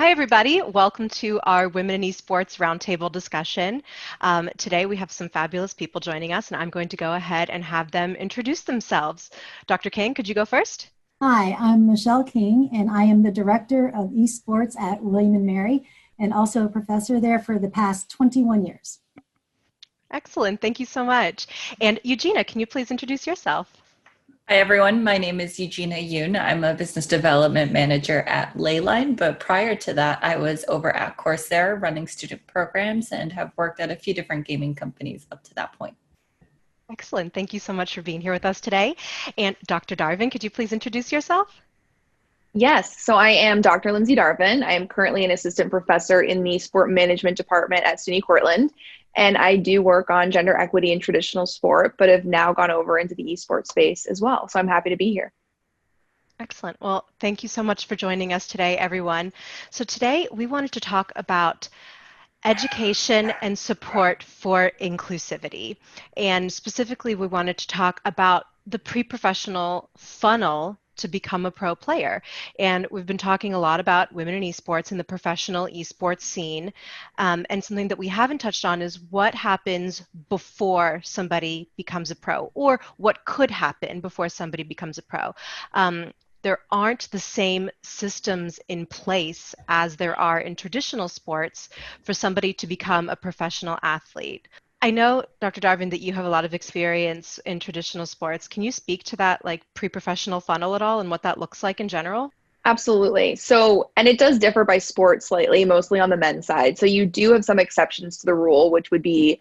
Hi, everybody. Welcome to our Women in Esports Roundtable discussion. Today we have some fabulous people joining us, and I'm going to go ahead and have them introduce themselves. Dr. King, could you go first? Hi, I'm Michele King, and I am the Director of Esports at William & Mary, and also a professor there for the past 21 years. Excellent. Thank you so much. And Yugina, can you please introduce yourself? Hi, everyone. My name is Yugina Yun. I'm a business development manager at Leyline, but prior to that, I was over at Coursera running student programs and have worked at a few different gaming companies up to that point. Excellent. Thank you so much for being here with us today. And Dr. Darvin, could you please introduce yourself? Yes, so I am Dr. Lindsey Darvin. I am currently an assistant professor in the sport management department at SUNY CORTLAND, and I do work on gender equity in traditional sport, but have now gone over into the esports space as well. So I'm happy to be here. Excellent. Well, thank you so much for joining us today, everyone. So today we wanted to talk about education and support for inclusivity. And specifically, we wanted to talk about the pre-professional funnel to become a pro player. And we've been talking a lot about women in esports and the professional esports scene. And something that we haven't touched on is what happens before somebody becomes a pro, or what could happen before somebody becomes a pro. There aren't the same systems in place as there are in traditional sports for somebody to become a professional athlete. I know, Dr. Darvin, that you have a lot of experience in traditional sports. Can you speak to that like pre-professional funnel at all and what that looks like in general? Absolutely. So, and it does differ by sport slightly, mostly on the men's side. So you do have some exceptions to the rule, which would be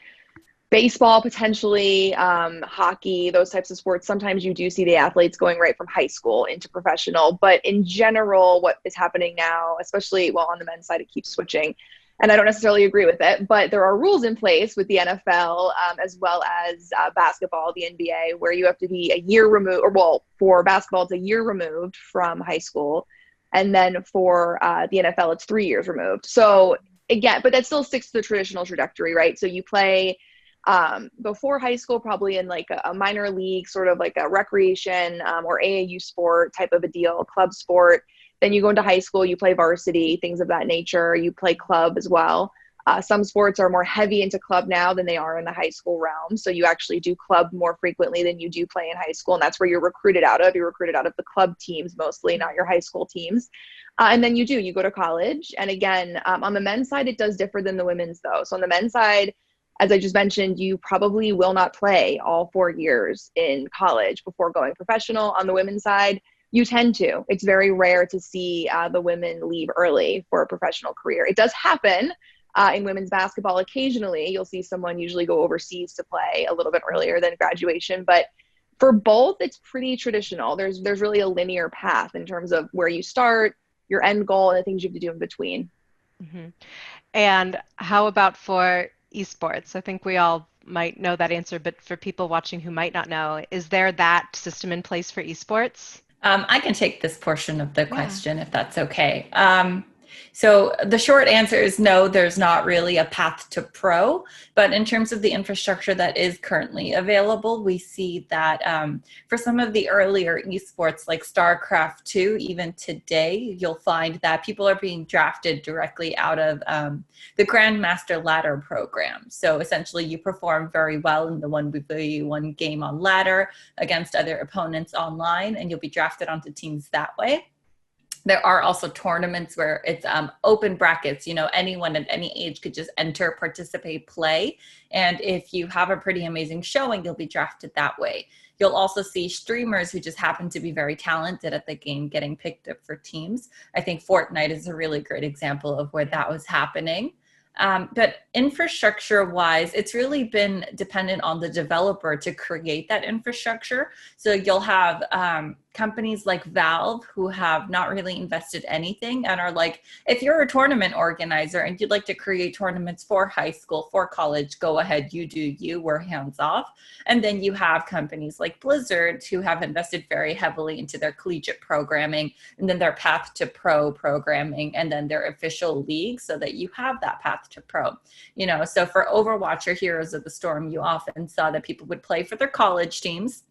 baseball, potentially, hockey, those types of sports. Sometimes you do see the athletes going right from high school into professional. But in general, what is happening now, especially, well, on the men's side, it keeps switching. And I don't necessarily agree with it, but there are rules in place with the NFL as well as basketball, the NBA, where you have to be a year removed, or well, for basketball, it's a year removed from high school. And then for the NFL, it's 3 years removed. So again, but that still sticks to the traditional trajectory, right? So you play before high school, probably in like a minor league, sort of like a recreation or AAU sport type of a deal, club sport. Then you go into high school, you play varsity, things of that nature. You play club as well. Some sports are more heavy into club now than they are in the high school realm. So you actually do club more frequently than you do play in high school. And that's where you're recruited out of. You're recruited out of the club teams mostly, not your high school teams. And then you go to college. And again, on the men's side, it does differ than the women's though. So on the men's side, as I just mentioned, you probably will not play all 4 years in college before going professional. On the women's side, you tend to. It's very rare to see the women leave early for a professional career. It does happen in women's basketball occasionally. You'll see someone usually go overseas to play a little bit earlier than graduation. But for both, it's pretty traditional. There's really a linear path in terms of where you start, your end goal, and the things you have to do in between. Mm-hmm. And how about for esports? I think we all might know that answer, but for people watching who might not know, is there that system in place for esports? I can take this portion of the question if that's okay. So the short answer is no, there's not really a path to pro, but in terms of the infrastructure that is currently available, we see that for some of the earlier esports like StarCraft 2, even today, you'll find that people are being drafted directly out of the Grandmaster Ladder program. So essentially you perform very well in the 1v1 game on ladder against other opponents online, and you'll be drafted onto teams that way. There are also tournaments where it's open brackets, anyone at any age could just enter, participate, play. And if you have a pretty amazing showing, you'll be drafted that way. You'll also see streamers who just happen to be very talented at the game getting picked up for teams. I think Fortnite is a really great example of where that was happening. But infrastructure-wise, it's really been dependent on the developer to create that infrastructure. So you'll have companies like Valve who have not really invested anything and are like, if you're a tournament organizer and you'd like to create tournaments for high school, for college, go ahead, you do you, we're hands off. And then you have companies like Blizzard who have invested very heavily into their collegiate programming and then their path to pro programming and then their official league so that you have that path to pro. So for Overwatch or Heroes of the Storm, you often saw that people would play for their college teams.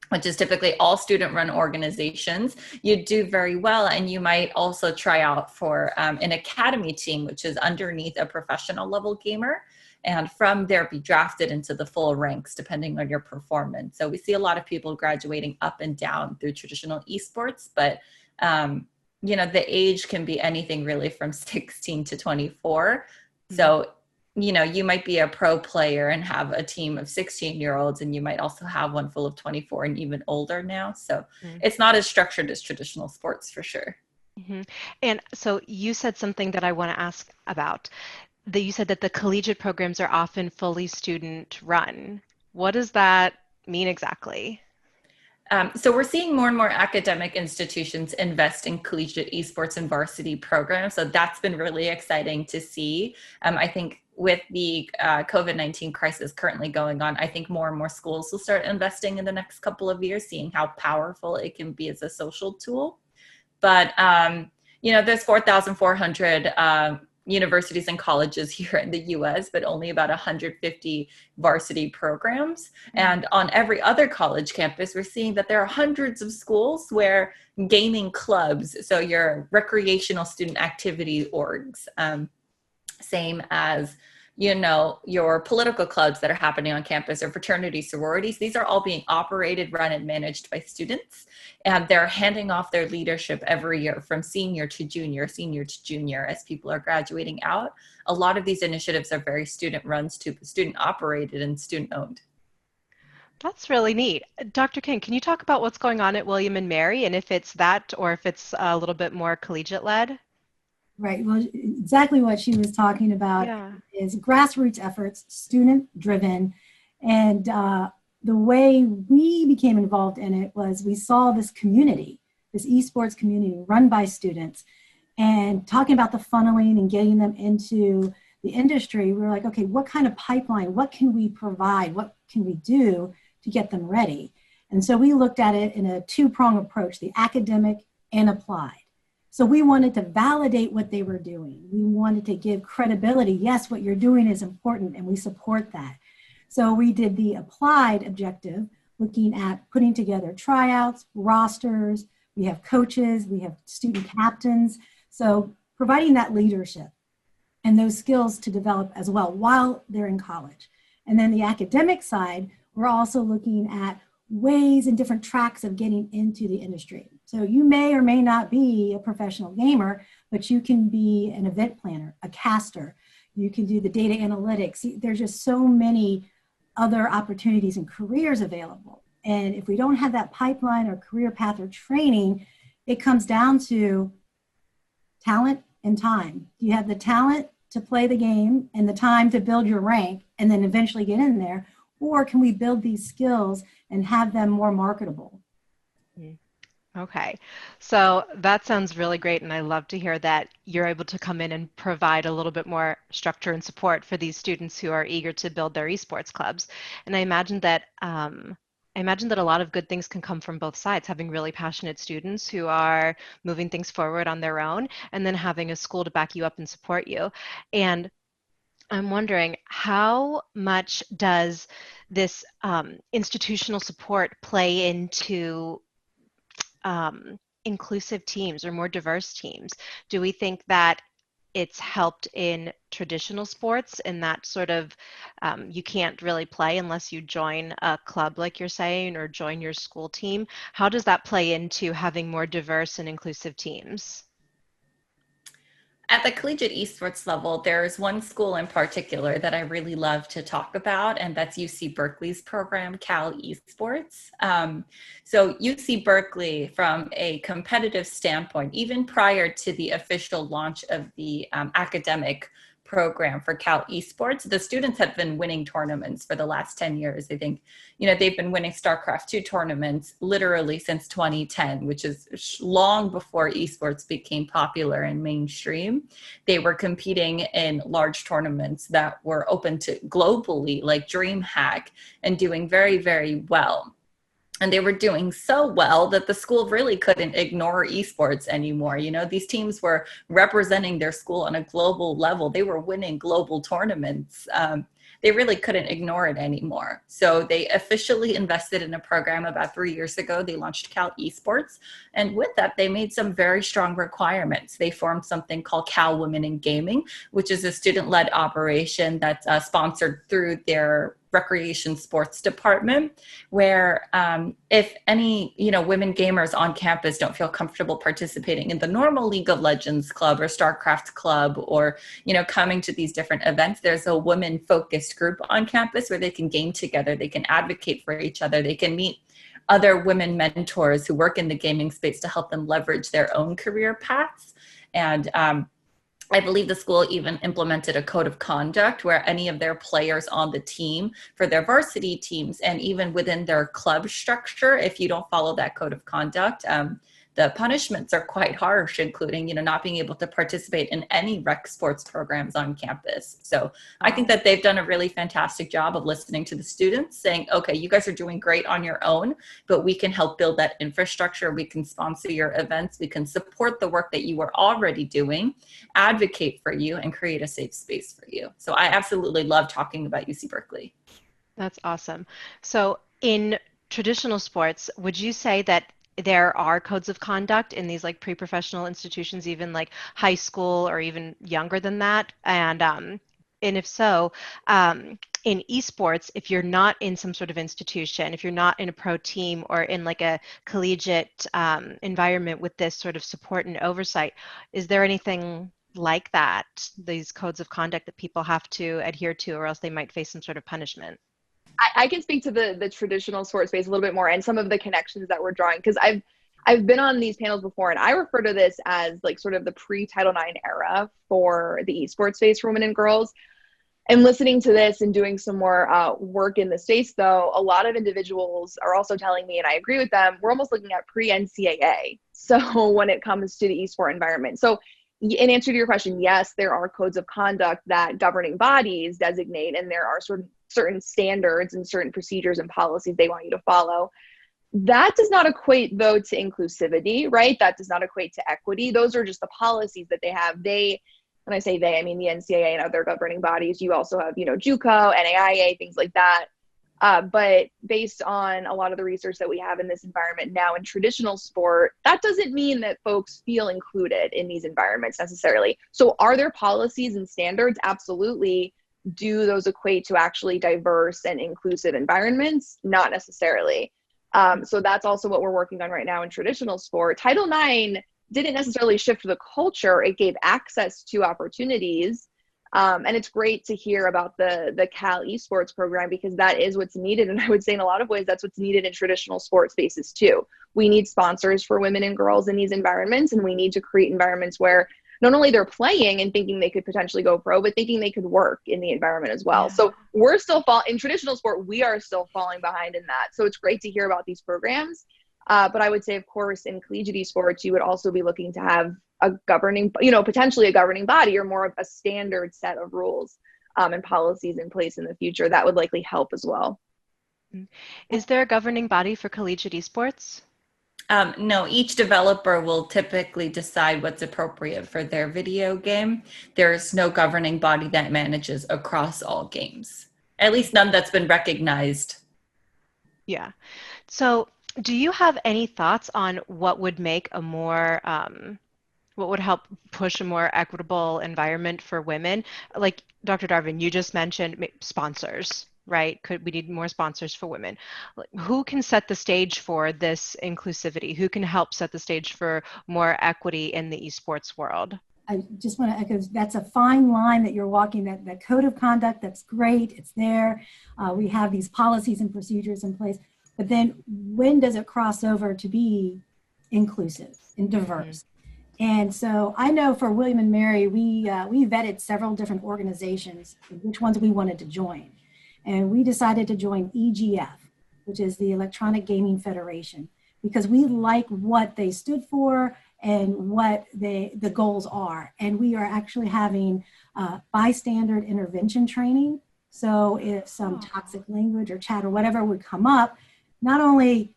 which is typically all student-run organizations, you do very well, and you might also try out for an academy team, which is underneath a professional level gamer, and from there be drafted into the full ranks depending on your performance. So we see a lot of people graduating up and down through traditional esports, but you know, the age can be anything really from 16 to 24. So you know, you might be a pro player and have a team of 16-year-olds, and you might also have one full of 24 and even older now. So it's not as structured as traditional sports for sure. And so you said something that I want to ask about. That you said that the collegiate programs are often fully student run. What does that mean exactly? So we're seeing more and more academic institutions invest in collegiate esports and varsity programs. So that's been really exciting to see. I think with the COVID-19 crisis currently going on, I think more and more schools will start investing in the next couple of years, seeing how powerful it can be as a social tool. But, you know, there's 4,400 universities and colleges here in the US, but only about 150 varsity programs. And on every other college campus, we're seeing that there are hundreds of schools where gaming clubs, so your recreational student activity orgs, same as, you know, your political clubs that are happening on campus, or fraternity sororities, these are all being operated, run, and managed by students. And they're handing off their leadership every year from senior to junior as people are graduating out. A lot of these initiatives are very student run, student operated, and student owned. That's really neat. Dr. King, can you talk about what's going on at William and Mary, and if it's that or if it's a little bit more collegiate led? Right. Well, exactly what she was talking about is grassroots efforts, student driven. And the way we became involved in it was we saw this community, this esports community run by students, and talking about the funneling and getting them into the industry. We were like, okay, what kind of pipeline, what can we provide? What can we do to get them ready? And so we looked at it in a two-pronged approach, the academic and applied. So we wanted to validate what they were doing. We wanted to give credibility. Yes, what you're doing is important, and we support that. So we did the applied objective, looking at putting together tryouts, rosters. We have coaches, we have student captains. So providing that leadership and those skills to develop as well while they're in college. And then the academic side, we're also looking at ways and different tracks of getting into the industry. So you may or may not be a professional gamer, but you can be an event planner, a caster. You can do the data analytics. There's just so many other opportunities and careers available. And if we don't have that pipeline or career path or training, it comes down to talent and time. Do you have the talent to play the game and the time to build your rank and then eventually get in there? Or can we build these skills and have them more marketable? Okay, so that sounds really great, and I love to hear that you're able to come in and provide a little bit more structure and support for these students who are eager to build their esports clubs. And I imagine that a lot of good things can come from both sides, having really passionate students who are moving things forward on their own, and then having a school to back you up and support you. And I'm wondering, how much does this institutional support play into inclusive teams or more diverse teams? Do we think that it's helped in traditional sports, in that sort of you can't really play unless you join a club, like you're saying, or join your school team? How does that play into having more diverse and inclusive teams? At the collegiate esports level, there's one school in particular that I really love to talk about, and that's UC Berkeley's program, Cal Esports. So UC Berkeley, from a competitive standpoint, even prior to the official launch of the academic program for Cal Esports, the students have been winning tournaments for the last 10 years. I think, they've been winning StarCraft 2 tournaments literally since 2010, which is long before esports became popular and mainstream. They were competing in large tournaments that were open to globally, like DreamHack, and doing very, very well. And they were doing so well that the school really couldn't ignore esports anymore. You know, these teams were representing their school on a global level. They were winning global tournaments. They really couldn't ignore it anymore. So they officially invested in a program about 3 years ago. They launched Cal Esports. And with that, they made some very strong requirements. They formed something called Cal Women in Gaming, which is a student-led operation that's sponsored through their recreation sports department, where if any women gamers on campus don't feel comfortable participating in the normal League of Legends club or StarCraft club, or coming to these different events, there's a women focused group on campus where they can game together, they can advocate for each other, they can meet other women mentors who work in the gaming space to help them leverage their own career paths. And I believe the school even implemented a code of conduct where any of their players on the team for their varsity teams, and even within their club structure, if you don't follow that code of conduct, the punishments are quite harsh, including, not being able to participate in any rec sports programs on campus. So I think that they've done a really fantastic job of listening to the students, saying, okay, you guys are doing great on your own, but we can help build that infrastructure. We can sponsor your events. We can support the work that you were already doing, advocate for you, and create a safe space for you. So I absolutely love talking about UC Berkeley. That's awesome. So in traditional sports, would you say that there are codes of conduct in these like pre-professional institutions, even like high school or even younger than that? And if so, in esports, if you're not in some sort of institution, if you're not in a pro team or in like a collegiate environment with this sort of support and oversight, is there anything like that, these codes of conduct that people have to adhere to, or else they might face some sort of punishment? I can speak to the traditional sports space a little bit more and some of the connections that we're drawing, because I've been on these panels before, and I refer to this as like sort of the pre-Title IX era for the esports space for women and girls. And listening to this and doing some more work in the space, though, a lot of individuals are also telling me, and I agree with them, we're almost looking at pre-NCAA. So when it comes to the esport environment. So in answer to your question, yes, there are codes of conduct that governing bodies designate, and there are certain standards and certain procedures and policies they want you to follow. That does not equate, though, to inclusivity, right? That does not equate to equity. Those are just the policies that they have. When I say they, I mean the NCAA and other governing bodies. You also have, JUCO, NAIA, things like that. But based on a lot of the research that we have in this environment now in traditional sport, that doesn't mean that folks feel included in these environments necessarily. So are there policies and standards? Absolutely. Do those equate to actually diverse and inclusive environments? Not necessarily. So that's also what we're working on right now in traditional sport. Title IX didn't necessarily shift the culture. It gave access to opportunities. And it's great to hear about the Cal Esports program, because that is what's needed. And I would say in a lot of ways, that's what's needed in traditional sports spaces too. We need sponsors for women and girls in these environments, and we need to create environments where not only they're playing and thinking they could potentially go pro, but thinking they could work in the environment as well. Yeah. So we're still in traditional sport, we are still falling behind in that. So it's great to hear about these programs. But I would say, of course, in collegiate esports, you would also be looking to have a governing, potentially a governing body or more of a standard set of rules and policies in place in the future. That would likely help as well. Is there a governing body for collegiate esports? No, each developer will typically decide what's appropriate for their video game. There's no governing body that manages across all games, at least none that's been recognized. Yeah. So do you have any thoughts on what would make a more, what would help push a more equitable environment for women? Like Dr. Darvin, you just mentioned sponsors, right? We need more sponsors for women? Who can set the stage for this inclusivity? Who can help set the stage for more equity in the esports world? I just want to echo, that's a fine line that you're walking, that code of conduct, that's great, it's there. We have these policies and procedures in place, but then when does it cross over to be inclusive and diverse? Mm-hmm. And so I know for William and Mary, we vetted several different organizations, which ones we wanted to join. And we decided to join EGF, which is the Electronic Gaming Federation, because we like what they stood for and what the goals are. And we are actually having bystander intervention training. So if some toxic language or chat or whatever would come up, not only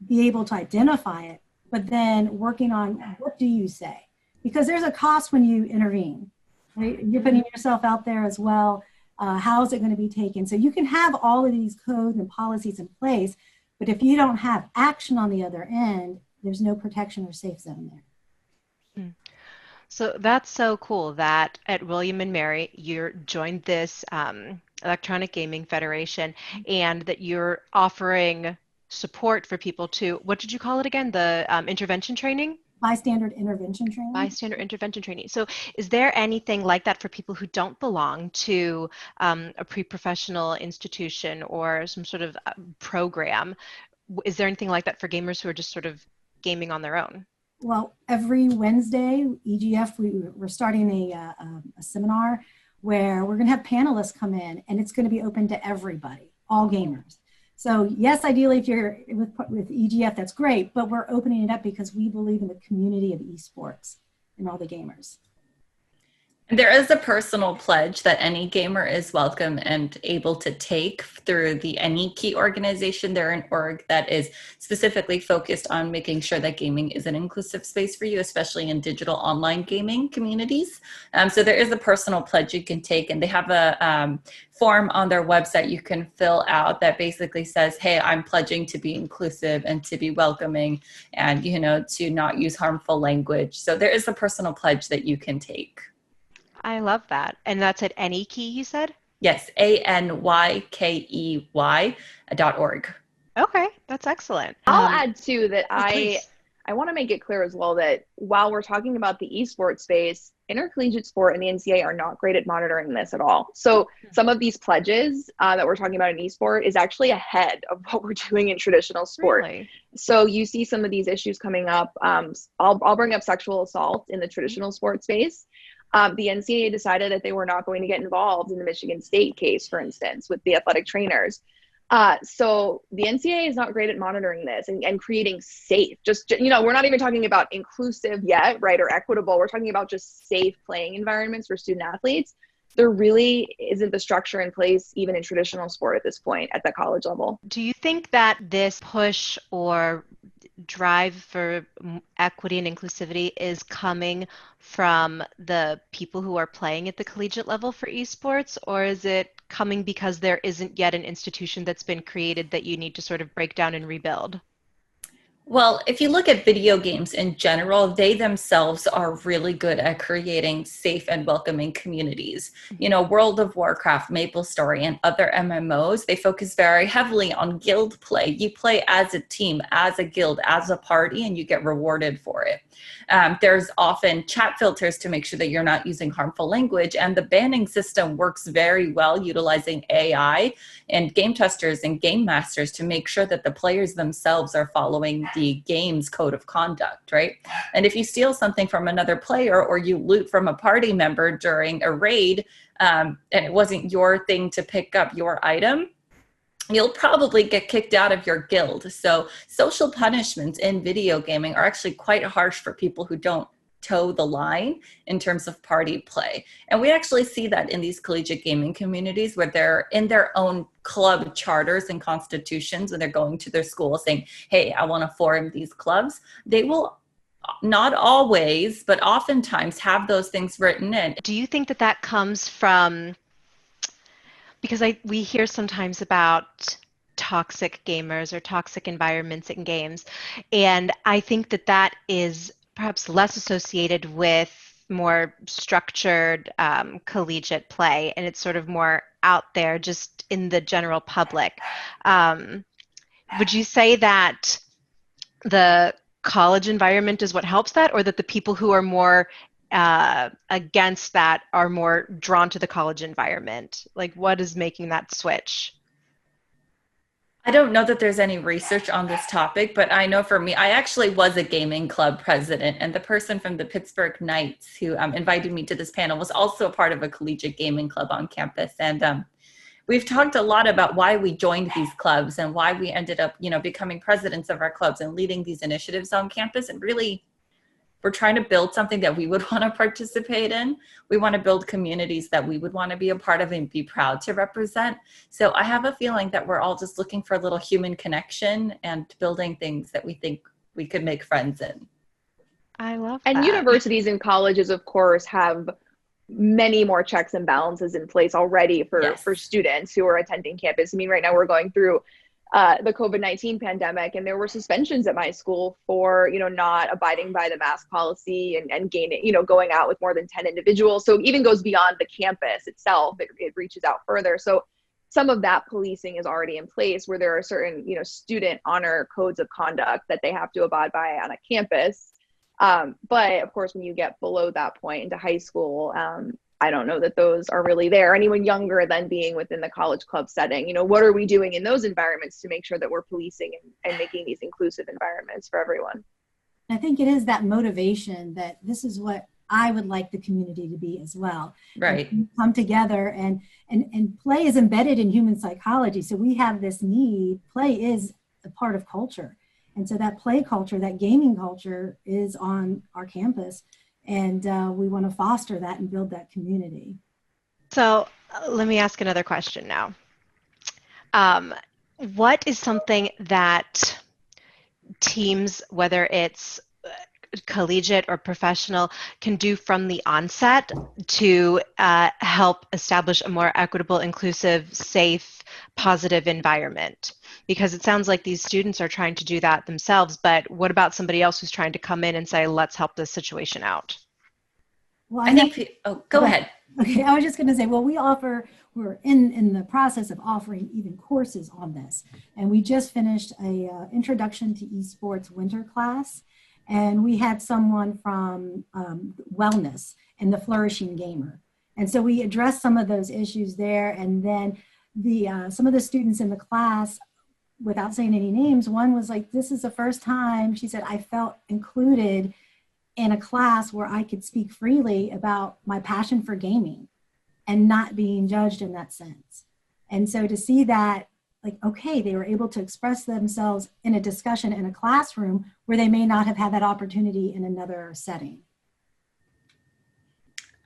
be able to identify it, but then working on what do you say? Because there's a cost when you intervene, right? You're putting yourself out there as well. How is it going to be taken? So you can have all of these codes and policies in place, but if you don't have action on the other end, there's no protection or safe zone there. So that's so cool that at William and Mary, you joined this Electronic Gaming Federation, and that you're offering support for people to, what did you call it again? The intervention training? Bystander intervention training. Bystander intervention training. So is there anything like that for people who don't belong to a pre-professional institution or some sort of program? Is there anything like that for gamers who are just sort of gaming on their own? Well, every Wednesday, EGF, we're starting a seminar where we're going to have panelists come in, and it's going to be open to everybody, all gamers. So yes, ideally, if you're with EGF, that's great, but we're opening it up because we believe in the community of esports and all the gamers. There is a personal pledge that any gamer is welcome and able to take through the ANIKI organization. They're an org that is specifically focused on making sure that gaming is an inclusive space for you, especially in digital online gaming communities. So there is a personal pledge you can take, and they have a form on their website you can fill out that basically says, hey, I'm pledging to be inclusive and to be welcoming and, you know, to not use harmful language. So there is a personal pledge that you can take. I love that. And that's at ANYKEY, you said? Yes, ANYKEY.org. Okay, that's excellent. I'll add too that please. I want to make it clear as well that while we're talking about the esports space, intercollegiate sport and the NCAA are not great at monitoring this at all. So some of these pledges that we're talking about in esport is actually ahead of what we're doing in traditional sport. Really? So you see some of these issues coming up. I'll bring up sexual assault in the traditional sport space. The NCAA decided that they were not going to get involved in the Michigan State case, for instance, with the athletic trainers. So the NCAA is not great at monitoring this and creating safe, you know, we're not even talking about inclusive yet, right, or equitable. We're talking about just safe playing environments for student athletes. There really isn't the structure in place, even in traditional sport at this point at the college level. Do you think that this push or drive for equity and inclusivity is coming from the people who are playing at the collegiate level for esports, or is it coming because there isn't yet an institution that's been created that you need to sort of break down and rebuild? Well, if you look at video games in general, they themselves are really good at creating safe and welcoming communities. You know, World of Warcraft, MapleStory, and other MMOs, they focus very heavily on guild play. You play as a team, as a guild, as a party, and you get rewarded for it. There's often chat filters to make sure that you're not using harmful language, and the banning system works very well utilizing AI and game testers and game masters to make sure that the players themselves are following the game's code of conduct, right? And if you steal something from another player or you loot from a party member during a raid and it wasn't your thing to pick up your item, you'll probably get kicked out of your guild. So social punishments in video gaming are actually quite harsh for people who don't toe the line in terms of party play. And we actually see that in these collegiate gaming communities where they're in their own club charters and constitutions, when they're going to their school saying, hey, I want to form these clubs. They will not always, but oftentimes have those things written in. Do you think that that comes from, because we hear sometimes about toxic gamers or toxic environments in games, and I think that that is perhaps less associated with more structured collegiate play, and it's sort of more out there just in the general public. Would you say that the college environment is what helps that, or that the people who are more against that are more drawn to the college environment? Like, what is making that switch? I don't know that there's any research on this topic, but I know for me, I actually was a gaming club president, and the person from the Pittsburgh Knights who invited me to this panel was also a part of a collegiate gaming club on campus. And we've talked a lot about why we joined these clubs and why we ended up, you know, becoming presidents of our clubs and leading these initiatives on campus. And really, we're trying to build something that we would want to participate in. We want to build communities that we would want to be a part of and be proud to represent. So I have a feeling that we're all just looking for a little human connection and building things that we think we could make friends in. I love that. And universities and colleges, of course, have many more checks and balances in place already for students who are attending campus. I mean, right now we're going through the COVID-19 pandemic, and there were suspensions at my school for, not abiding by the mask policy and gaining, going out with more than 10 individuals. So it even goes beyond the campus itself. It reaches out further. So some of that policing is already in place, where there are certain, student honor codes of conduct that they have to abide by on a campus. But of course, when you get below that point into high school, I don't know that those are really there. Anyone younger than being within the college club setting, what are we doing in those environments to make sure that we're policing and making these inclusive environments for everyone? I think it is that motivation that this is what I would like the community to be as well. Right. Come together and play is embedded in human psychology. So we have this need. Play is a part of culture. And so that play culture, that gaming culture is on our campus. And we want to foster that and build that community. So let me ask another question now. What is something that teams, whether it's collegiate or professional, can do from the onset to help establish a more equitable, inclusive, safe, positive environment? Because it sounds like these students are trying to do that themselves, but what about somebody else who's trying to come in and say, let's help this situation out? Well, go ahead. Okay, I was just going to say, well, we're in the process of offering even courses on this. And we just finished a introduction to esports winter class. And we had someone from wellness and the flourishing gamer. And so we addressed some of those issues there. And then some of the students in the class, without saying any names, one was like, this is the first time, she said, I felt included in a class where I could speak freely about my passion for gaming and not being judged in that sense. And so to see that, like, okay, they were able to express themselves in a discussion in a classroom where they may not have had that opportunity in another setting.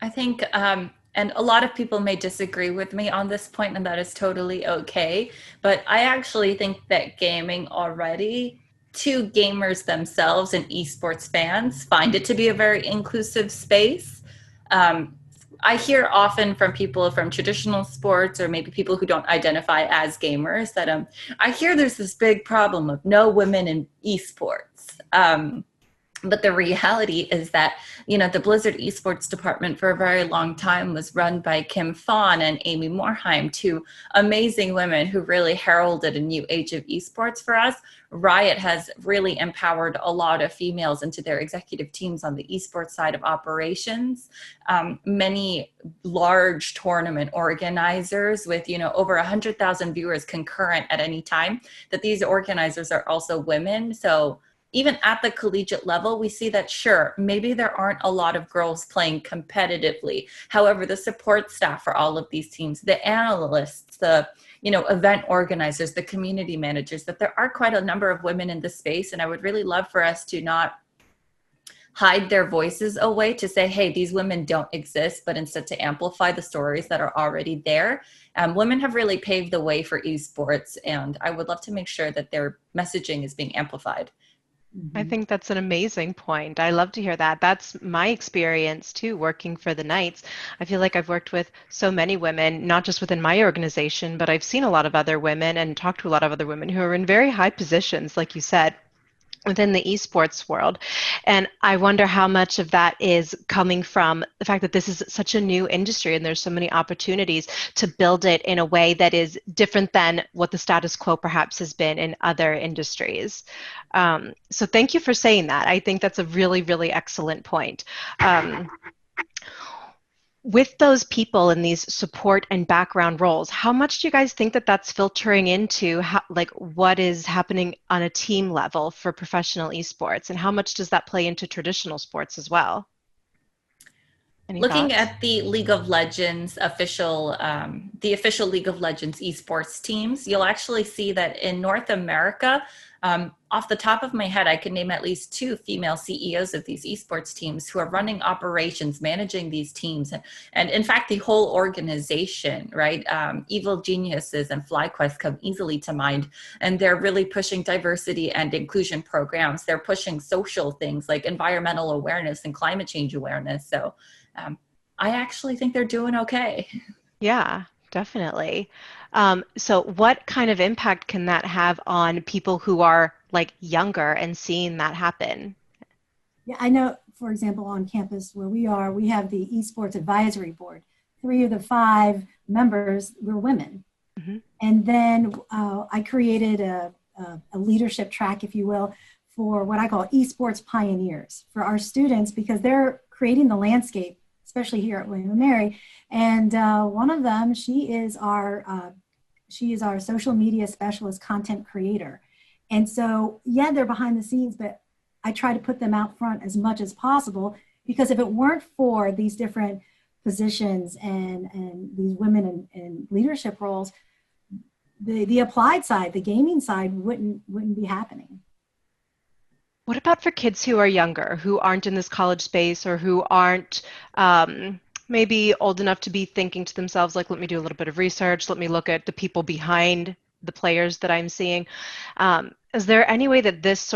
I think, and a lot of people may disagree with me on this point, and that is totally okay. But I actually think that gaming already, to gamers themselves and esports fans, find it to be a very inclusive space. I hear often from people from traditional sports, or maybe people who don't identify as gamers, that I hear there's this big problem of no women in esports. But the reality is that, the Blizzard esports department for a very long time was run by Kim Fawn and Amy Morheim, two amazing women who really heralded a new age of esports for us. Riot has really empowered a lot of females into their executive teams on the esports side of operations. Many large tournament organizers with, over 100,000 viewers concurrent at any time, that these organizers are also women. So even at the collegiate level, we see that, sure, maybe there aren't a lot of girls playing competitively. However, the support staff for all of these teams, the analysts, the event organizers, the community managers, that there are quite a number of women in this space. And I would really love for us to not hide their voices away, to say, hey, these women don't exist, but instead to amplify the stories that are already there. Women have really paved the way for esports, and I would love to make sure that their messaging is being amplified. I think that's an amazing point. I love to hear that. That's my experience too, working for the Knights. I feel like I've worked with so many women, not just within my organization, but I've seen a lot of other women and talked to a lot of other women who are in very high positions, like you said, within the esports world. And I wonder how much of that is coming from the fact that this is such a new industry and there's so many opportunities to build it in a way that is different than what the status quo perhaps has been in other industries. So thank you for saying that. I think that's a really, really excellent point. With those people in these support and background roles, how much do you guys think that that's filtering into what is happening on a team level for professional esports, and how much does that play into traditional sports as well? Any Looking thoughts? at the League of Legends official, the official League of Legends esports teams, you'll actually see that in North America, off the top of my head, I can name at least 2 female CEOs of these esports teams who are running operations, managing these teams. And in fact, the whole organization, right? Evil Geniuses and FlyQuest come easily to mind. And they're really pushing diversity and inclusion programs. They're pushing social things like environmental awareness and climate change awareness. So I actually think they're doing okay. Yeah, definitely. So what kind of impact can that have on people who are like younger and seeing that happen? Yeah, I know, for example, on campus where we are, we have the Esports Advisory Board. 3 of the 5 members were women. Mm-hmm. And then I created a leadership track, if you will, for what I call esports pioneers for our students, because they're creating the landscape, especially here at William & Mary. And one of them, she is our social media specialist, content creator. And so, yeah, they're behind the scenes, but I try to put them out front as much as possible, because if it weren't for these different positions and these women in leadership roles, the applied side, the gaming side wouldn't be happening. What about for kids who are younger, who aren't in this college space, or who aren't maybe old enough to be thinking to themselves, like, let me do a little bit of research, let me look at the people behind the players that I'm seeing. Is there any way that this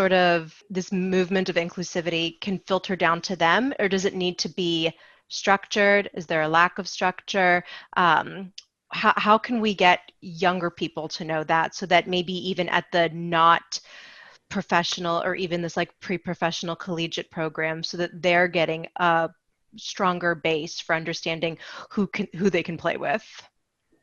movement of inclusivity can filter down to them, or does it need to be structured? Is there a lack of structure? How can we get younger people to know that, so that maybe even at the not professional or even this like pre-professional collegiate program, so that they're getting a stronger base for understanding who they can play with?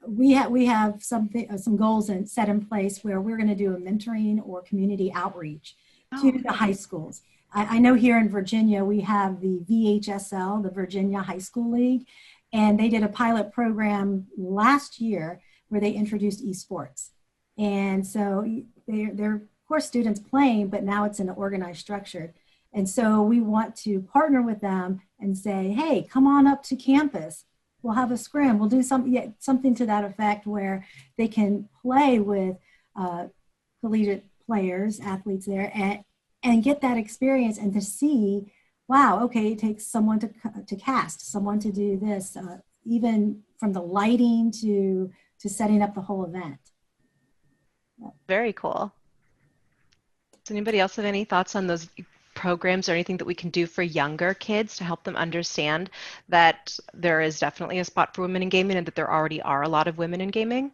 We have some goals set in place where we're going to do a mentoring or community outreach to the high schools. I know here in Virginia we have the VHSL, the Virginia High School League, and they did a pilot program last year where they introduced esports. And so they're of course students playing, but now it's in an organized structure. And so we want to partner with them and say, hey, come on up to campus. We'll have a scrim. We'll do something to that effect where they can play with collegiate players, athletes there, and get that experience and to see, wow, okay, it takes someone to cast, someone to do this, even from the lighting to setting up the whole event. Very cool. Does anybody else have any thoughts on those programs or anything that we can do for younger kids to help them understand that there is definitely a spot for women in gaming and that there already are a lot of women in gaming?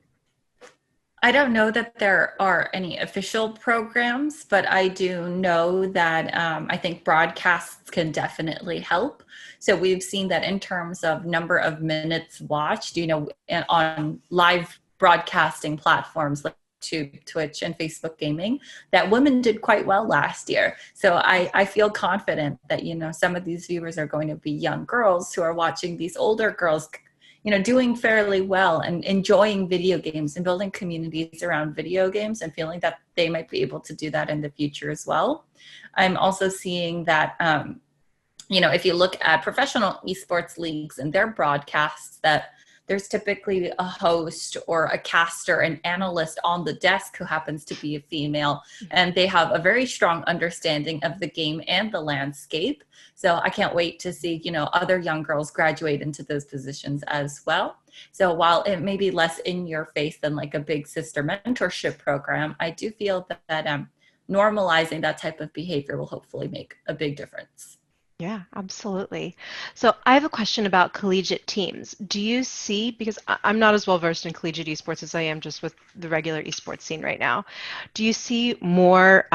I don't know that there are any official programs, but I do know that I think broadcasts can definitely help. So we've seen that in terms of number of minutes watched, on live broadcasting platforms like YouTube, Twitch, and Facebook gaming, that women did quite well last year. So I feel confident that, some of these viewers are going to be young girls who are watching these older girls, doing fairly well and enjoying video games and building communities around video games and feeling that they might be able to do that in the future as well. I'm also seeing that, if you look at professional esports leagues and their broadcasts, that there's typically a host or a caster, an analyst on the desk who happens to be a female, and they have a very strong understanding of the game and the landscape. So I can't wait to see, other young girls graduate into those positions as well. So while it may be less in your face than like a big sister mentorship program, I do feel that normalizing that type of behavior will hopefully make a big difference. Yeah, absolutely. So I have a question about collegiate teams. Do you see, because I'm not as well versed in collegiate esports as I am just with the regular esports scene right now, do you see more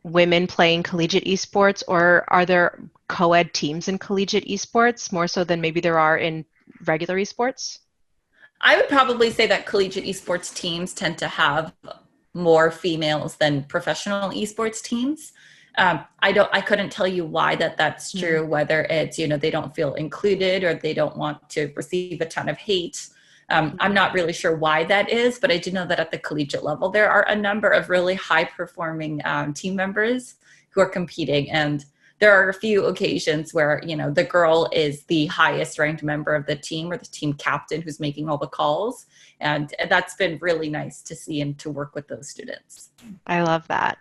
women playing collegiate esports, or are there co-ed teams in collegiate esports more so than maybe there are in regular esports? I would probably say that collegiate esports teams tend to have more females than professional esports teams. I couldn't tell you why that's true, whether it's, they don't feel included or they don't want to receive a ton of hate. I'm not really sure why that is, but I do know that at the collegiate level, there are a number of really high performing team members who are competing. And there are a few occasions where, you know, the girl is the highest ranked member of the team or the team captain who's making all the calls. And that's been really nice to see and to work with those students. I love that.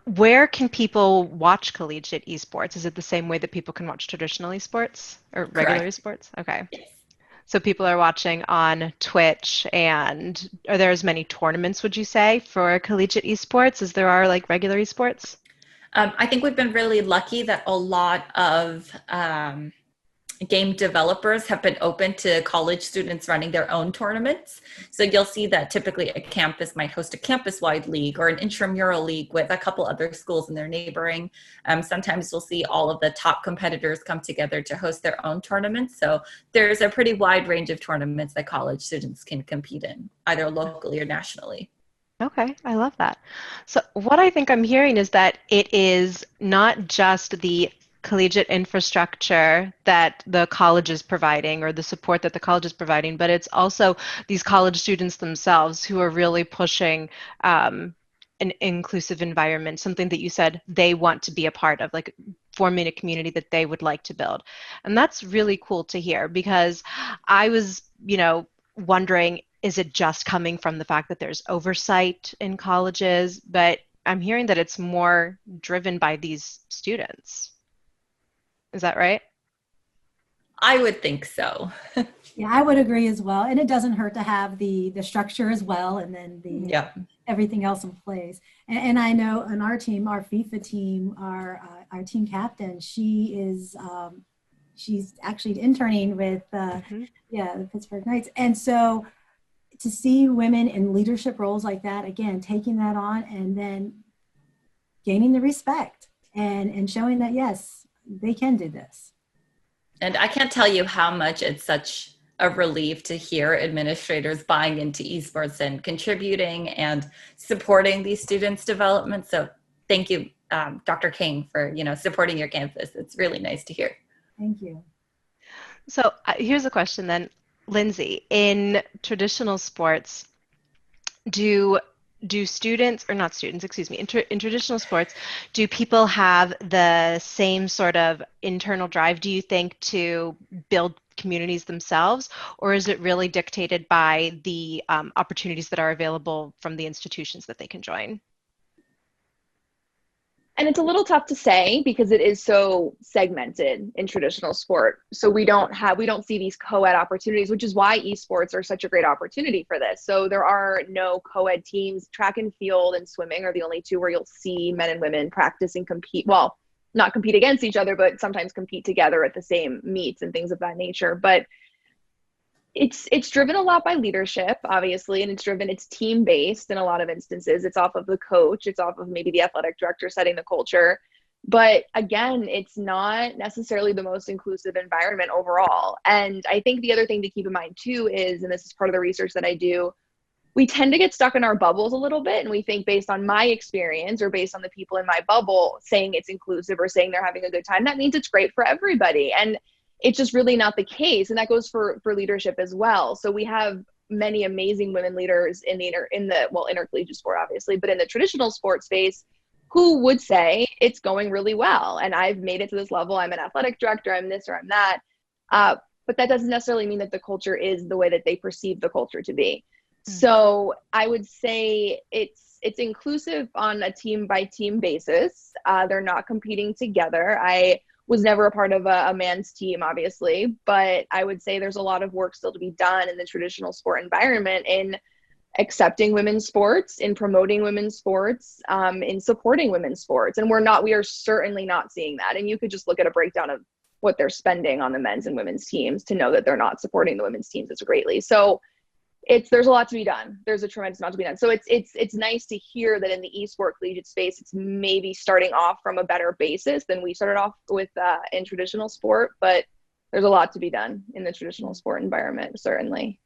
Where can people watch collegiate esports? Is it the same way that people can watch traditional esports or regular Correct. esports? Okay. Yes. So people are watching on Twitch, and are there as many tournaments, would you say, for collegiate esports as there are like regular esports? I think we've been really lucky that a lot of game developers have been open to college students running their own tournaments. So you'll see that typically a campus might host a campus-wide league or an intramural league with a couple other schools in their neighboring. Sometimes we'll see all of the top competitors come together to host their own tournaments. So there's a pretty wide range of tournaments that college students can compete in, either locally or nationally. Okay, I love that. So what I think I'm hearing is that it is not just the collegiate infrastructure that the college is providing or the support that the college is providing, but it's also these college students themselves who are really pushing an inclusive environment, something that you said they want to be a part of, like forming a community that they would like to build. And that's really cool to hear, because I was, wondering, is it just coming from the fact that there's oversight in colleges? But I'm hearing that it's more driven by these students. Is that right? I would think so. Yeah, I would agree as well. And it doesn't hurt to have the structure as well, and then the everything else in place. And I know on our team, our FIFA team, our team captain, she is she's actually interning with the Pittsburgh Knights. And so to see women in leadership roles like that, again, taking that on and then gaining the respect and showing that, yes, they can do this. And I can't tell you how much it's such a relief to hear administrators buying into esports and contributing and supporting these students' development. So thank you, Dr. King, for supporting your campus. It's really nice to hear. Thank you. So here's a question then, Lindsey. In traditional sports, do students, or not students, excuse me, in traditional sports, do people have the same sort of internal drive, do you think, to build communities themselves, or is it really dictated by the opportunities that are available from the institutions that they can join? And it's a little tough to say because it is so segmented in traditional sport. So we don't see these co-ed opportunities, which is why esports are such a great opportunity for this. So there are no co-ed teams. Track and field and swimming are the only two where you'll see men and women practice and compete. Well, not compete against each other, but sometimes compete together at the same meets and things of that nature. But it's driven a lot by leadership, obviously, and it's team-based in a lot of instances. It's off of the coach. It's off of maybe the athletic director setting the culture. But again, it's not necessarily the most inclusive environment overall. And I think the other thing to keep in mind too is, and this is part of the research that I do, we tend to get stuck in our bubbles a little bit. And we think based on my experience or based on the people in my bubble saying it's inclusive or saying they're having a good time, that means it's great for everybody. And it's just really not the case. And that goes for leadership as well. So we have many amazing women leaders in the intercollegiate sport, obviously, but in the traditional sport space who would say it's going really well. And I've made it to this level. I'm an athletic director. I'm this or I'm that. But that doesn't necessarily mean that the culture is the way that they perceive the culture to be. So I would say it's inclusive on a team by team basis. They're not competing together. I was never a part of a men's team, obviously, but I would say there's a lot of work still to be done in the traditional sport environment in accepting women's sports, in promoting women's sports, in supporting women's sports. And we are certainly not seeing that. And you could just look at a breakdown of what they're spending on the men's and women's teams to know that they're not supporting the women's teams as greatly. So there's a lot to be done. There's a tremendous amount to be done. So it's nice to hear that in the eSport collegiate space, it's maybe starting off from a better basis than we started off with in traditional sport, but there's a lot to be done in the traditional sport environment, certainly.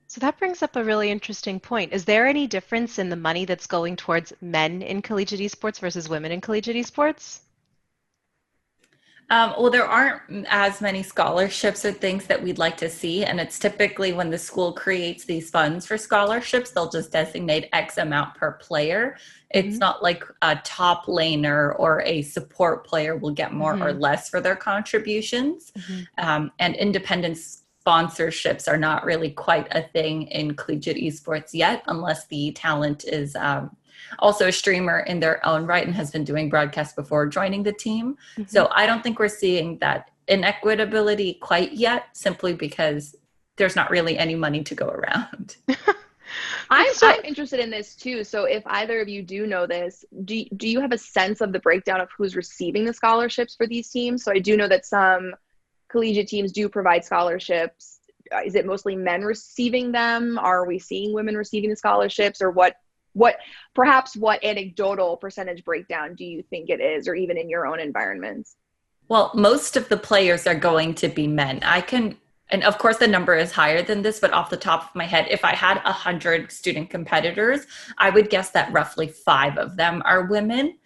So that brings up a really interesting point. Is there any difference in the money that's going towards men in collegiate esports versus women in collegiate esports? Well, there aren't as many scholarships or things that we'd like to see. And it's typically when the school creates these funds for scholarships, they'll just designate X amount per player. It's not like a top laner or a support player will get more or less for their contributions. And independent sponsorships are not really quite a thing in collegiate esports yet, unless the talent is also a streamer in their own right and has been doing broadcasts before joining the team. So I don't think we're seeing that inequitability quite yet, simply because there's not really any money to go around. I'm interested in this too. So if either of you do know this, do you have a sense of the breakdown of who's receiving the scholarships for these teams? So I do know that some collegiate teams do provide scholarships. Is it mostly men receiving them? Are we seeing women receiving the scholarships, or what anecdotal percentage breakdown do you think it is, or even in your own environments? Well, most of the players are going to be men. And of course the number is higher than this, but off the top of my head, if I had 100 student competitors, I would guess that roughly 5 of them are women.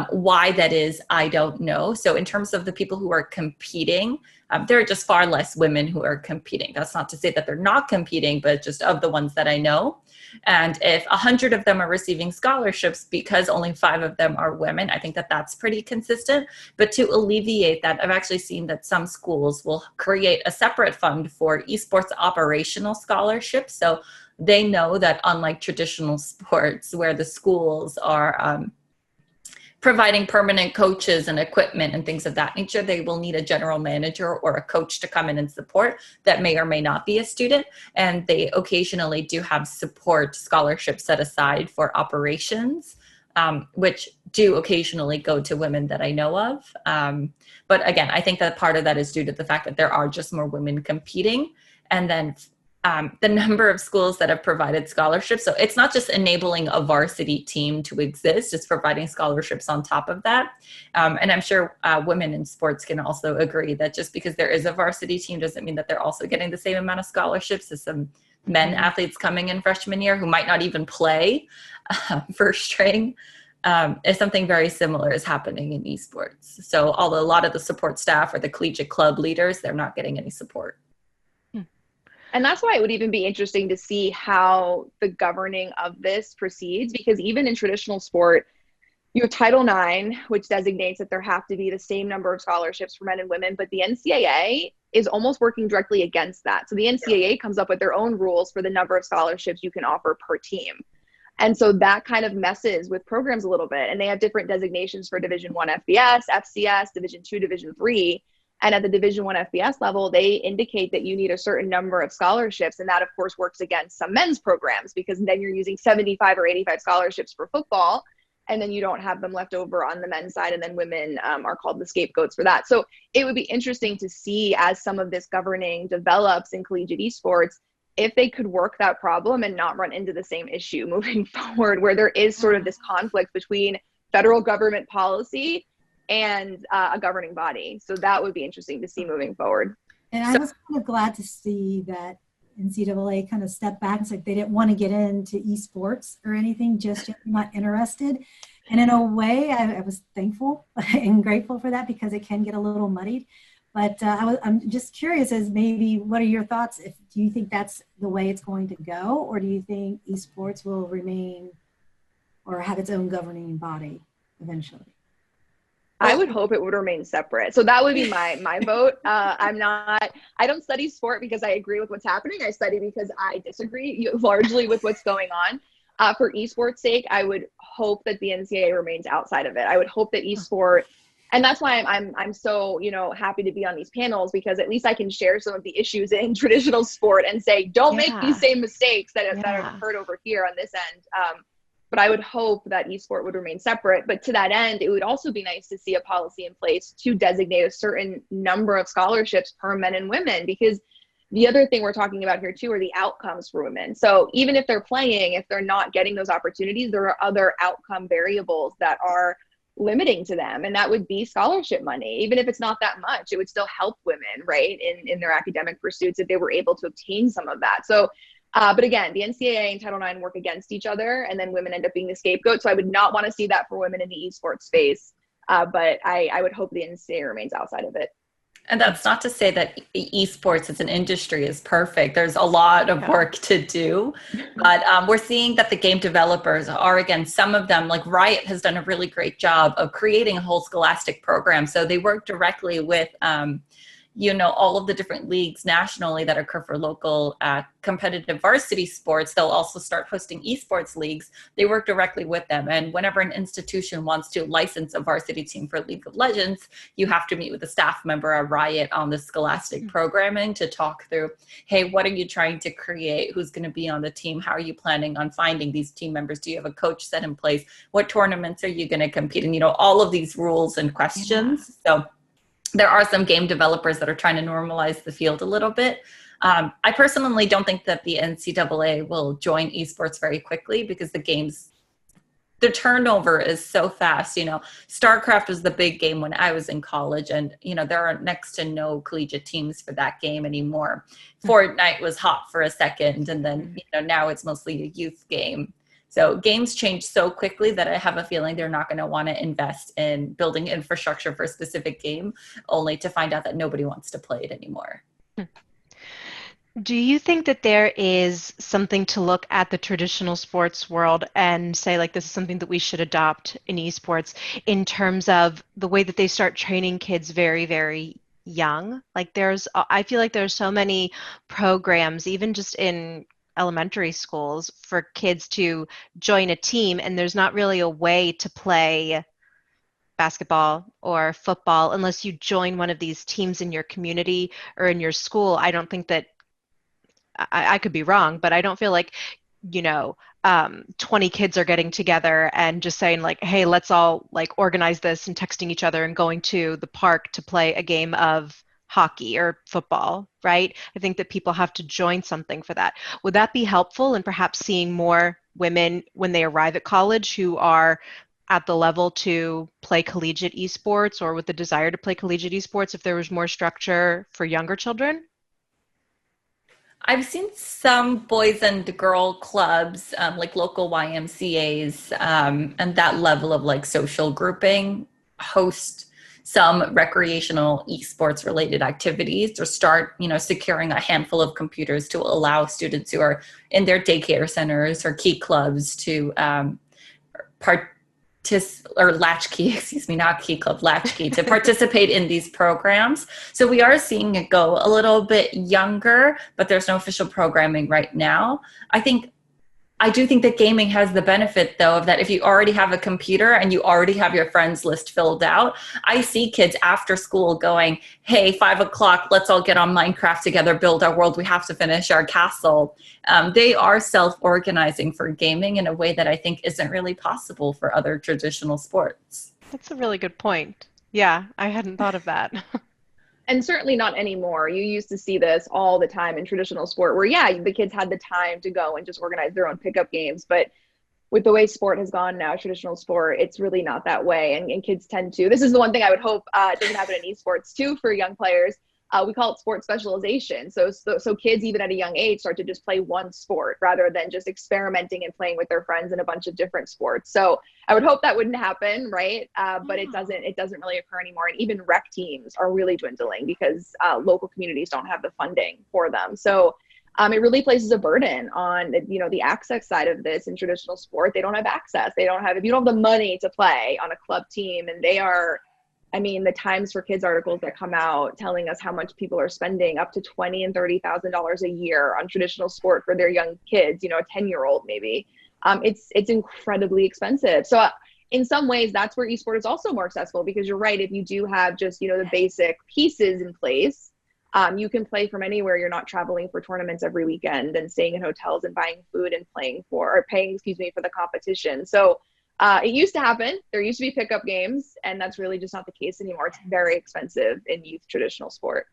Why that is, I don't know. So in terms of the people who are competing, there are just far less women who are competing. That's not to say that they're not competing, but just of the ones that I know. And if 100 of them are receiving scholarships because only 5 of them are women, I think that that's pretty consistent. But to alleviate that, I've actually seen that some schools will create a separate fund for esports operational scholarships. So they know that unlike traditional sports where the schools are providing permanent coaches and equipment and things of that nature, they will need a general manager or a coach to come in and support that may or may not be a student. And they occasionally do have support scholarships set aside for operations, which do occasionally go to women that I know of. But again, I think that part of that is due to the fact that there are just more women competing. And then the number of schools that have provided scholarships. So it's not just enabling a varsity team to exist, it's providing scholarships on top of that. And I'm sure women in sports can also agree that just because there is a varsity team doesn't mean that they're also getting the same amount of scholarships as some men athletes coming in freshman year who might not even play first string. If something very similar is happening in esports. So although a lot of the support staff or the collegiate club leaders, they're not getting any support. And that's why it would even be interesting to see how the governing of this proceeds, because even in traditional sport, you have Title IX, which designates that there have to be the same number of scholarships for men and women, but the NCAA is almost working directly against that. So the NCAA comes up with their own rules for the number of scholarships you can offer per team. And so that kind of messes with programs a little bit. And they have different designations for Division I FBS, FCS, Division II, Division III. And at the Division I FBS level, they indicate that you need a certain number of scholarships. And that, of course, works against some men's programs, because then you're using 75 or 85 scholarships for football, and then you don't have them left over on the men's side. And then women are called the scapegoats for that. So it would be interesting to see, as some of this governing develops in collegiate esports, if they could work that problem and not run into the same issue moving forward, where there is sort of this conflict between federal government policy and a governing body. So that would be interesting to see moving forward. And I was kind of glad to see that NCAA kind of stepped back and said they didn't want to get into esports or anything, just not interested. And in a way, I was thankful and grateful for that, because it can get a little muddied. But I'm just curious, as maybe, what are your thoughts? Do you think that's the way it's going to go, or do you think esports will remain or have its own governing body eventually? I would hope it would remain separate. So that would be my vote. I don't study sport because I agree with what's happening. I study because I disagree largely with what's going on. For esports' sake, I would hope that the NCAA remains outside of it. I would hope that esport, and that's why I'm so, happy to be on these panels, because at least I can share some of the issues in traditional sport and say, don't make these same mistakes that have occurred over here on this end. But I would hope that esport would remain separate. But to that end, it would also be nice to see a policy in place to designate a certain number of scholarships per men and women, because the other thing we're talking about here too are the outcomes for women. So even if they're playing, if they're not getting those opportunities, there are other outcome variables that are limiting to them. And that would be scholarship money. Even if it's not that much, it would still help women, right, in their academic pursuits if they were able to obtain some of that. So but again, the NCAA and Title IX work against each other, and then women end up being the scapegoat. So I would not want to see that for women in the esports space. but I would hope the NCAA remains outside of it. And that's not to say that esports as an industry is perfect. There's a lot of work to do, but we're seeing that the game developers are, again, some of them, like Riot has done a really great job of creating a whole scholastic program. So they work directly with, all of the different leagues nationally that occur for local competitive varsity sports. They'll also start hosting esports leagues. They work directly with them. And whenever an institution wants to license a varsity team for League of Legends, you have to meet with a staff member at Riot on the scholastic programming to talk through, hey, what are you trying to create? Who's going to be on the team? How are you planning on finding these team members? Do you have a coach set in place? What tournaments are you going to compete in? All of these rules and questions. So there are some game developers that are trying to normalize the field a little bit. I personally don't think that the NCAA will join esports very quickly because the turnover is so fast. StarCraft was the big game when I was in college, and there are next to no collegiate teams for that game anymore. Fortnite was hot for a second, and then now it's mostly a youth game. So games change so quickly that I have a feeling they're not going to want to invest in building infrastructure for a specific game, only to find out that nobody wants to play it anymore. Do you think that there is something to look at the traditional sports world and say, like, this is something that we should adopt in esports in terms of the way that they start training kids very, very young? Like, I feel like there's so many programs, even just in elementary schools, for kids to join a team, and there's not really a way to play basketball or football unless you join one of these teams in your community or in your school. I don't think that, I could be wrong, but I don't feel like 20 kids are getting together and just saying, like, hey, let's all organize this and texting each other and going to the park to play a game of hockey or football, right? I think that people have to join something for that. Would that be helpful in perhaps seeing more women when they arrive at college who are at the level to play collegiate esports or with the desire to play collegiate esports if there was more structure for younger children? I've seen some boys and girl clubs, like local YMCAs, and that level of social grouping host some recreational esports related activities, or start, securing a handful of computers to allow students who are in their daycare centers or key clubs to latchkey to participate in these programs. So we are seeing it go a little bit younger, but there's no official programming right now. I do think that gaming has the benefit, though, of that if you already have a computer and you already have your friends list filled out, I see kids after school going, hey, 5 o'clock, let's all get on Minecraft together, build our world, we have to finish our castle. They are self-organizing for gaming in a way that I think isn't really possible for other traditional sports. That's a really good point. Yeah, I hadn't thought of that. And certainly not anymore. You used to see this all the time in traditional sport where, the kids had the time to go and just organize their own pickup games. But with the way sport has gone now, traditional sport, it's really not that way. And kids tend to, this is the one thing I would hope doesn't happen in esports too for young players. We call it sport specialization. So kids, even at a young age, start to just play one sport rather than just experimenting and playing with their friends in a bunch of different sports. So I would hope that wouldn't happen, right? But it doesn't really occur anymore. And even rec teams are really dwindling because local communities don't have the funding for them. So it really places a burden on, the access side of this in traditional sport. They don't have access. If you don't have the money to play on a club team, and the Times for Kids articles that come out telling us how much people are spending up to $20,000 and $30,000 a year on traditional sport for their young kids, a 10-year-old maybe. It's incredibly expensive. So in some ways, that's where esport is also more accessible, because you're right. If you do have just, the basic pieces in place, you can play from anywhere. You're not traveling for tournaments every weekend and staying in hotels and buying food and paying for the competition. So it used to happen. There used to be pickup games, and that's really just not the case anymore. It's very expensive in youth traditional sport.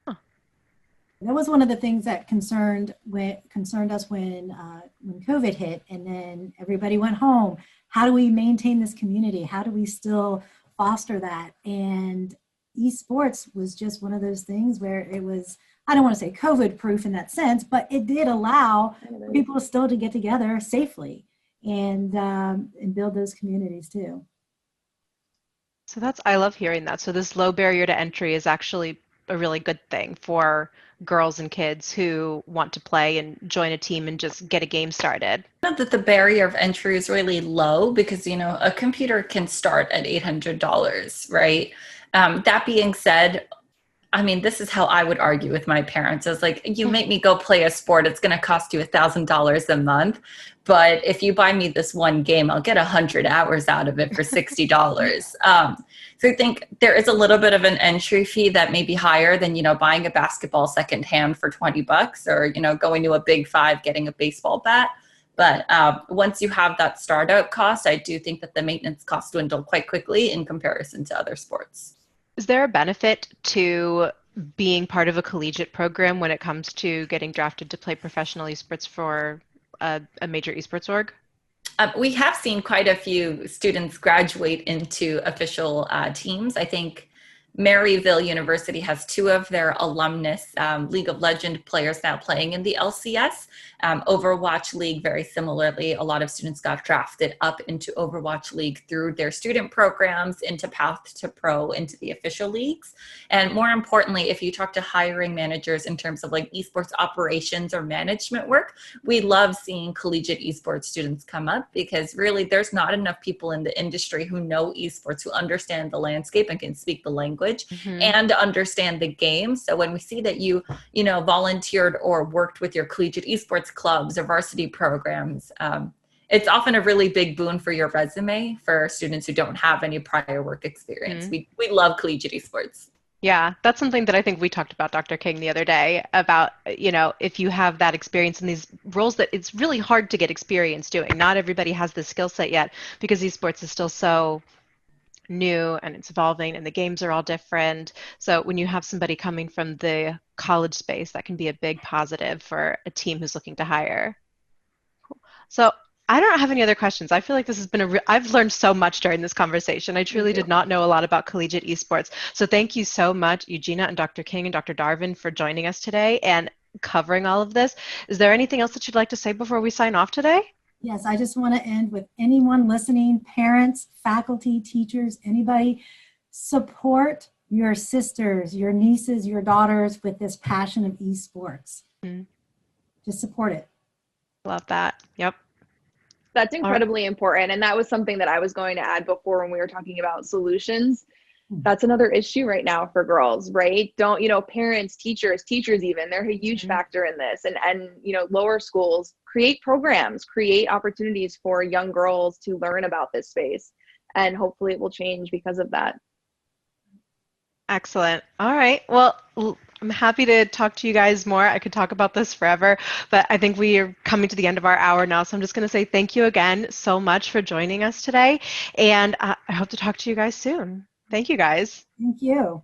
That was one of the things that concerned us when COVID hit, and then everybody went home. How do we maintain this community? How do we still foster that? And esports was just one of those things where it was, I don't want to say COVID proof in that sense, but it did allow people still to get together safely and build those communities too. So I love hearing that. So this low barrier to entry is actually a really good thing for girls and kids who want to play and join a team and just get a game started. Not that the barrier of entry is really low because, a computer can start at $800, right? That being said, I mean, this is how I would argue with my parents. I was like, you make me go play a sport, it's going to cost you $1,000 a month. But if you buy me this one game, I'll get 100 hours out of it for $60. So I think there is a little bit of an entry fee that may be higher than, buying a basketball secondhand for $20 or, going to a Big Five, getting a baseball bat. But once you have that startup cost, I do think that the maintenance costs dwindle quite quickly in comparison to other sports. Is there a benefit to being part of a collegiate program when it comes to getting drafted to play professional esports for a major esports org? We have seen quite a few students graduate into official teams. I think Maryville University has 2 of their alumnus League of Legends players now playing in the LCS. Overwatch League, very similarly, a lot of students got drafted up into Overwatch League through their student programs, into Path to Pro, into the official leagues. And more importantly, if you talk to hiring managers in terms of like esports operations or management work, we love seeing collegiate esports students come up because really there's not enough people in the industry who know esports, who understand the landscape and can speak the language and understand the game. So when we see that you volunteered or worked with your collegiate esports clubs or varsity programs, it's often a really big boon for your resume for students who don't have any prior work experience. We love collegiate esports. Yeah, that's something that I think we talked about, Dr. King, the other day about, if you have that experience in these roles that it's really hard to get experience doing. Not everybody has the skill set yet because esports is still so new and it's evolving and the games are all different. So when you have somebody coming from the college space, that can be a big positive for a team who's looking to hire. So I don't have any other questions. I feel like this has been I've learned so much during this conversation. I truly did not know a lot about collegiate esports. So thank you so much, Yugina and Dr. King and Dr. Darvin, for joining us today and covering all of this. Is there anything else that you'd like to say before we sign off today? Yes, I just want to end with anyone listening, parents, faculty, teachers, anybody, support your sisters, your nieces, your daughters with this passion of esports. Just support it. Love that. Yep. That's incredibly important. And that was something that I was going to add before when we were talking about solutions. That's another issue right now for girls, right? Parents, teachers even, they're a huge factor in this. And lower schools create programs, create opportunities for young girls to learn about this space. And hopefully it will change because of that. Excellent. All right. Well, I'm happy to talk to you guys more. I could talk about this forever, but I think we are coming to the end of our hour now. So I'm just going to say thank you again so much for joining us today. And I hope to talk to you guys soon. Thank you, guys. Thank you.